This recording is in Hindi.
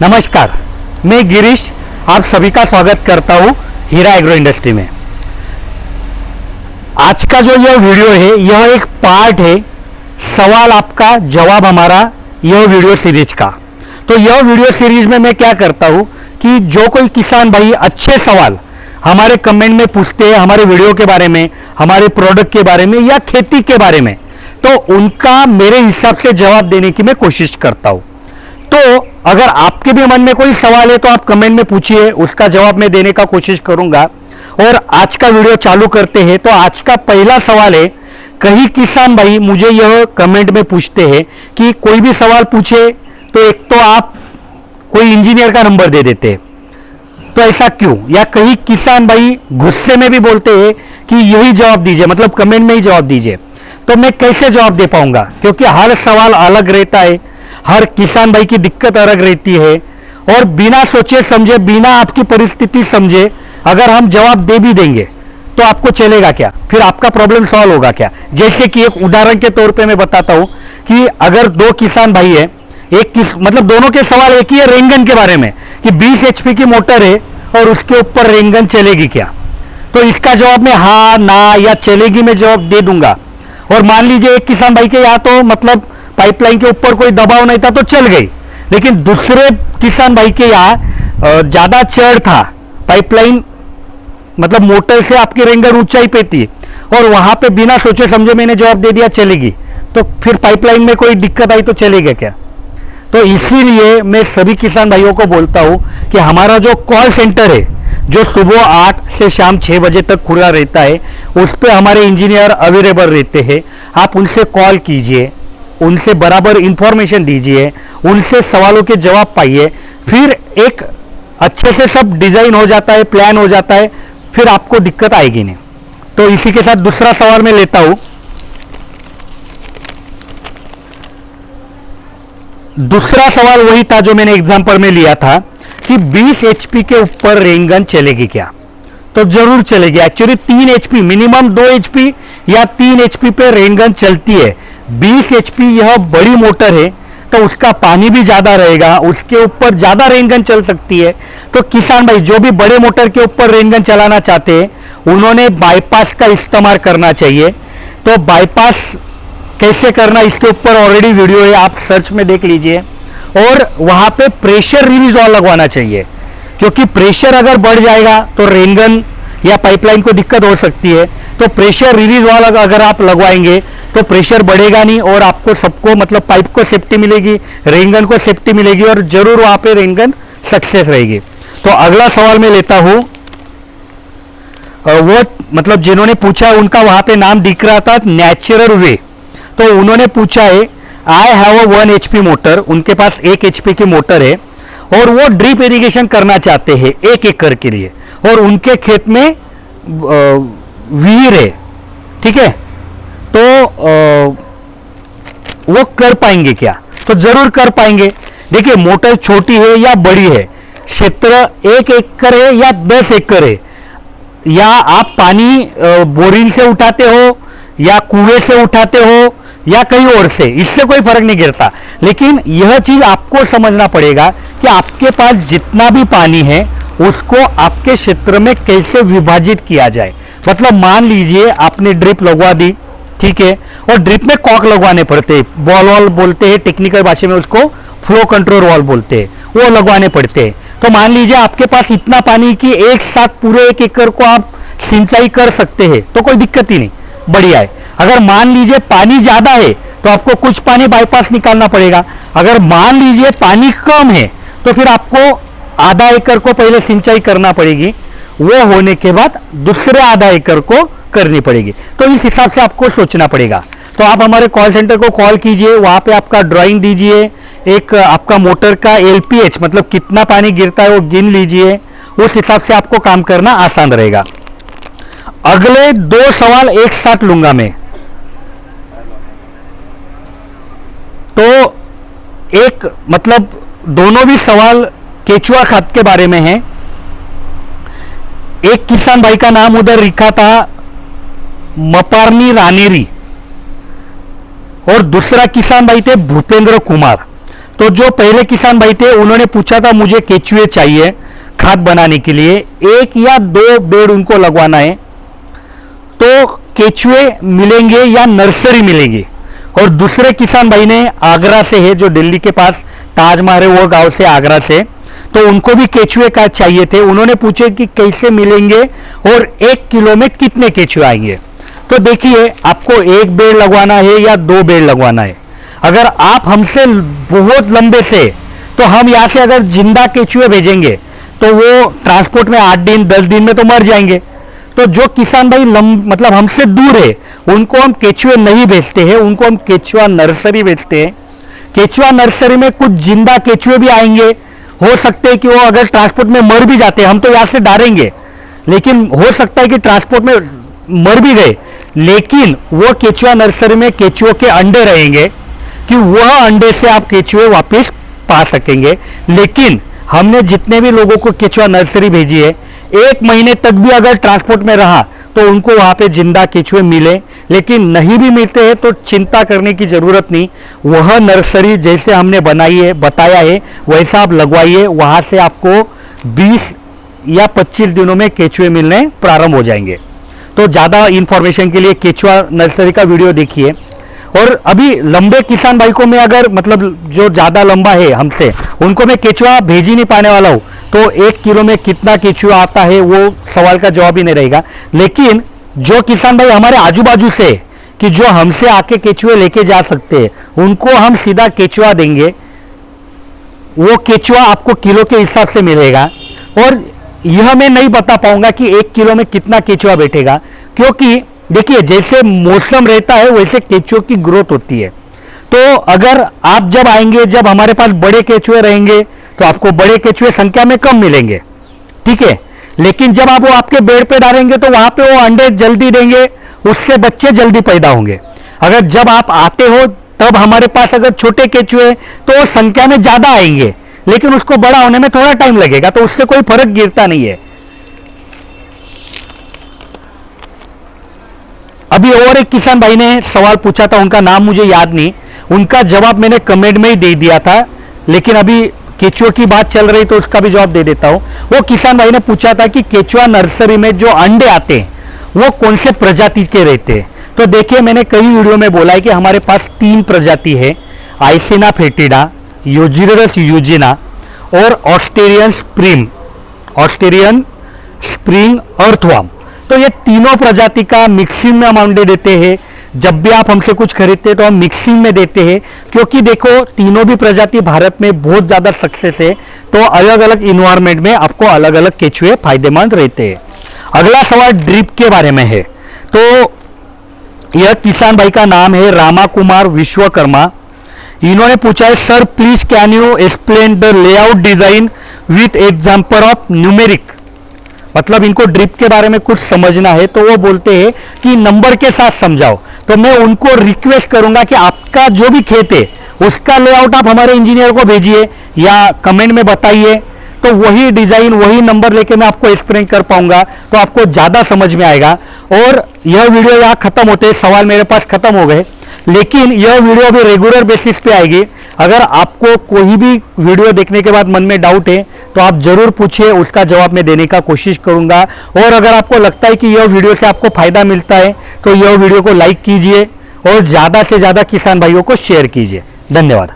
नमस्कार, मैं गिरीश आप सभी का स्वागत करता हूं हीरा एग्रो इंडस्ट्री में। आज का जो यह वीडियो है यह एक पार्ट है सवाल आपका जवाब हमारा यह वीडियो सीरीज का। तो यह वीडियो सीरीज में मैं क्या करता हूं कि जो कोई किसान भाई अच्छे सवाल हमारे कमेंट में पूछते हैं हमारे वीडियो के बारे में, हमारे प्रोडक्ट के बारे में या खेती के बारे में, तो उनका मेरे हिसाब से जवाब देने की मैं कोशिश करता हूं। तो अगर आपके भी मन में कोई सवाल है तो आप कमेंट में पूछिए, उसका जवाब मैं देने का कोशिश करूंगा। और आज का वीडियो चालू करते हैं। तो आज का पहला सवाल है, कई किसान भाई मुझे यह कमेंट में पूछते हैं कि कोई भी सवाल पूछे तो एक तो आप कोई इंजीनियर का नंबर दे देते हैं, तो ऐसा क्यों? या कई किसान भाई गुस्से में भी बोलते हैं कि यही जवाब दीजिए, मतलब कमेंट में ही जवाब दीजिए। तो मैं कैसे जवाब दे पाऊंगा, क्योंकि हर सवाल अलग रहता है, हर किसान भाई की दिक्कत अलग रहती है। और बिना सोचे समझे, बिना आपकी परिस्थिति समझे अगर हम जवाब दे भी देंगे तो आपको चलेगा क्या? फिर आपका प्रॉब्लम सॉल्व होगा क्या? जैसे कि एक उदाहरण के तौर पे मैं बताता हूं कि अगर दो किसान भाई है, मतलब दोनों के सवाल एक ही है रेंगन के बारे में कि 20 HP की मोटर है और उसके ऊपर रेंगन चलेगी क्या? तो इसका जवाब मैं हाँ ना या चलेगी में जवाब दे दूंगा। और मान लीजिए एक किसान भाई के यहाँ तो मतलब पाइपलाइन के ऊपर कोई दबाव नहीं था तो चल गई, लेकिन दूसरे किसान भाई के यहाँ ज्यादा चढ़ था, पाइपलाइन मतलब मोटर से आपकी रेंगन ऊंचाई पे थी और वहां पे बिना सोचे समझे मैंने जवाब दे दिया चलेगी, तो फिर पाइपलाइन में कोई दिक्कत आई तो चलेगा क्या? तो इसीलिए मैं सभी किसान भाइयों को बोलता हूं कि हमारा जो कॉल सेंटर है जो सुबह 8 से शाम 6 बजे तक खुला रहता है, उस पर हमारे इंजीनियर अवेलेबल रहते हैं। आप उनसे कॉल कीजिए, उनसे बराबर इंफॉर्मेशन दीजिए, उनसे सवालों के जवाब पाइए, फिर एक अच्छे से सब डिजाइन हो जाता है, प्लान हो जाता है, फिर आपको दिक्कत आएगी नहीं। तो इसी के साथ दूसरा सवाल मैं लेता हूं। दूसरा सवाल वही था जो मैंने एग्जांपल में लिया था कि 20 HP के ऊपर रेंगन चलेगी क्या? तो जरूर चलेगी। एक्चुअली 3 HP, मिनिमम 2 HP या 3 HP पे रेंगन चलती है। 20 HP यह बड़ी मोटर है तो उसका पानी भी ज्यादा रहेगा, उसके ऊपर ज्यादा रेंगन चल सकती है। तो किसान भाई जो भी बड़े मोटर के ऊपर रेंगन चलाना चाहते हैं उन्होंने बाईपास का इस्तेमाल करना चाहिए। तो बाईपास कैसे करना इसके ऊपर ऑलरेडी वीडियो है, आप सर्च में देख लीजिए। और वहां पे प्रेशर रिलीज वाल्व लगवाना चाहिए, क्योंकि प्रेशर अगर बढ़ जाएगा तो रेंगन या पाइपलाइन को दिक्कत हो सकती है। तो प्रेशर रिलीज वाल्व अगर आप लगवाएंगे तो प्रेशर बढ़ेगा नहीं और आपको सबको मतलब पाइप को सेफ्टी मिलेगी, रेंगन को सेफ्टी मिलेगी और जरूर वहां पे रेंगन सक्सेस रहेगी। तो अगला सवाल मैं लेता हूं, वो मतलब जिन्होंने पूछा उनका वहां पे नाम दिख रहा था नेचुरल वे। तो उन्होंने पूछा है I have a 1 HP motor, उनके पास 1 HP की मोटर है और वो ड्रिप इरिगेशन करना चाहते हैं 1 एकड़ के लिए, और उनके खेत में विहीर है, ठीक है? तो वो कर पाएंगे क्या? तो जरूर कर पाएंगे। देखिए मोटर छोटी है या बड़ी है, क्षेत्र 1 एकड़ है या 10 एकड़ है, या आप पानी बोरिंग से उठाते हो या कुएं से उठाते हो या कहीं और से, इससे कोई फर्क नहीं गिरता। लेकिन यह चीज आपको समझना पड़ेगा कि आपके पास जितना भी पानी है उसको आपके क्षेत्र में कैसे विभाजित किया जाए। मतलब मान लीजिए आपने ड्रिप लगवा दी, ठीक है, और ड्रिप में कॉक लगवाने पड़ते हैं, बॉल वॉल बोलते हैं टेक्निकल भाषा में, उसको फ्लो कंट्रोल वॉल बोलते हैं, वो लगवाने पड़ते हैं। तो मान लीजिए आपके पास इतना पानी कि एक साथ पूरे 1 एकड़ को आप सिंचाई कर सकते हैं, तो कोई दिक्कत ही नहीं, बढ़िया है। अगर मान लीजिए पानी ज्यादा है तो आपको कुछ पानी बाईपास निकालना पड़ेगा। अगर मान लीजिए पानी कम है तो फिर आपको आधा एकड़ को पहले सिंचाई करना पड़ेगी, वो होने के बाद दूसरे आधा एकड़ को करनी पड़ेगी। तो इस हिसाब से आपको सोचना पड़ेगा। तो आप हमारे कॉल सेंटर को कॉल कीजिए, वहां पे आपका ड्राइंग दीजिए, एक आपका मोटर का LPH मतलब कितना पानी गिरता है वो गिन लीजिए, उस हिसाब से आपको काम करना आसान रहेगा। अगले 2 सवाल एक साथ लूंगा मैं। तो एक मतलब दोनों भी सवाल केचुआ खाद के बारे में है। एक किसान भाई का नाम उधर लिखा था मपारनी रानेरी और दूसरा किसान भाई थे भूपेंद्र कुमार। तो जो पहले किसान भाई थे उन्होंने पूछा था मुझे केचुए चाहिए खाद बनाने के लिए, 1 या 2 बेड उनको लगवाना है, तो केचुए मिलेंगे या नर्सरी मिलेगी। और दूसरे किसान भाई ने आगरा से है, जो दिल्ली के पास ताजमहल है वो गांव से, आगरा से, तो उनको भी केचुए का चाहिए थे। उन्होंने पूछे कि कैसे मिलेंगे और 1 किलो में कितने केचुए आएंगे। तो देखिए, आपको 1 बेड लगवाना है या 2 बेड लगवाना है। अगर आप हमसे बहुत लंबे से, तो हम यहाँ से अगर जिंदा केचुए भेजेंगे तो वो ट्रांसपोर्ट में 8 दिन 10 दिन में तो मर जाएंगे। तो जो किसान भाई मतलब हमसे दूर है, उनको हम केचुए नहीं बेचते हैं, उनको हम केचुआ नर्सरी बेचते हैं। केचुआ नर्सरी में कुछ जिंदा केचुए भी आएंगे, हो सकते हैं कि वो अगर ट्रांसपोर्ट में मर भी जाते हैं, हम तो यहाँ से डालेंगे, लेकिन हो सकता है कि ट्रांसपोर्ट में मर भी गए, लेकिन वो केचुआ नर्सरी में केचुओं के अंडे रहेंगे कि वह अंडे से आप केचुए वापस पा सकेंगे। लेकिन हमने जितने भी लोगों को केचुआ नर्सरी भेजी है, 1 महीने तक भी अगर ट्रांसपोर्ट में रहा तो उनको वहां पे जिंदा केचुए मिले। लेकिन नहीं भी मिलते हैं तो चिंता करने की जरूरत नहीं, वह नर्सरी जैसे हमने बनाई है, बताया है, वैसा आप लगवाइए, वहां से आपको 20 या 25 दिनों में केचुए मिलने प्रारंभ हो जाएंगे। तो ज़्यादा इंफॉर्मेशन के लिए केचुआ नर्सरी का वीडियो देखिए। और अभी लंबे किसान भाई को मैं अगर मतलब जो ज़्यादा लंबा है हमसे, उनको मैं केचुआ भेज ही नहीं पाने वाला हूँ, तो 1 किलो में कितना केचुआ आता है वो सवाल का जवाब ही नहीं रहेगा। लेकिन जो किसान भाई हमारे आजू बाजू से, कि जो हमसे आके केचुए लेके जा सकते हैं, उनको हम सीधा केचुआ देंगे, वो केचुआ आपको किलो के हिसाब से मिलेगा। और यह मैं नहीं बता पाऊंगा कि 1 किलो में कितना केचुआ बैठेगा, क्योंकि देखिए जैसे मौसम रहता है वैसे केचुओं की ग्रोथ होती है। तो अगर आप जब आएंगे, जब हमारे पास बड़े केचुए रहेंगे, तो आपको बड़े केचुए संख्या में कम मिलेंगे, ठीक है। लेकिन जब आप वो आपके बेड पे डालेंगे तो वहां पे वो अंडे जल्दी देंगे, उससे बच्चे जल्दी पैदा होंगे। अगर जब आप आते हो तब हमारे पास अगर छोटे केचुए, तो वो संख्या में ज्यादा आएंगे, लेकिन उसको बड़ा होने में थोड़ा टाइम लगेगा, तो उससे कोई फर्क गिरता नहीं है। अभी और एक किसान भाई ने सवाल पूछा था, उनका नाम मुझे याद नहीं, उनका जवाब मैंने कमेंट में ही दे दिया था, लेकिन अभी केचुआ की बात चल रही तो उसका भी जवाब दे देता हूं। वो किसान भाई ने पूछा था कि केचुआ नर्सरी में जो अंडे आते हैं वो कौन से प्रजाति के रहते हैं। तो देखिए, मैंने कई वीडियो में बोला है कि हमारे पास 3 प्रजाति है, आइसिना फेटिडा, यूजिरस यूजिना और ऑस्ट्रेलियन स्प्रिंग अर्थवर्म। तो ये तीनों प्रजाति का मिक्सिंग में हम अंडे देते हैं। जब भी आप हमसे कुछ खरीदते हैं तो हम मिक्सिंग में देते हैं, क्योंकि देखो तीनों भी प्रजाति भारत में बहुत ज़्यादा सक्सेस है, तो अलग अलग इन्वायरमेंट में आपको अलग अलग केचुए फायदेमंद रहते हैं। अगला सवाल ड्रिप के बारे में है। तो यह किसान भाई का नाम है रामा कुमार विश्वकर्मा। इन्होंने पूछा है, sir please can you explain the layout design with example of numeric. मतलब इनको ड्रिप के बारे में कुछ समझना है, तो वो बोलते हैं कि नंबर के साथ समझाओ। तो मैं उनको रिक्वेस्ट करूंगा कि आपका जो भी खेत है उसका लेआउट आप हमारे इंजीनियर को भेजिए या कमेंट में बताइए, तो वही डिजाइन वही नंबर लेके मैं आपको एक्सप्लेन कर पाऊंगा, तो आपको ज्यादा समझ में आएगा। और यह वीडियो यहाँ खत्म होते, सवाल मेरे पास खत्म हो गए, लेकिन यह वीडियो भी रेगुलर बेसिस पे आएगी। अगर आपको कोई भी वीडियो देखने के बाद मन में डाउट है तो आप जरूर पूछिए, उसका जवाब मैं देने का कोशिश करूंगा। और अगर आपको लगता है कि यह वीडियो से आपको फायदा मिलता है तो यह वीडियो को लाइक कीजिए और ज्यादा से ज्यादा किसान भाइयों को शेयर कीजिए। धन्यवाद।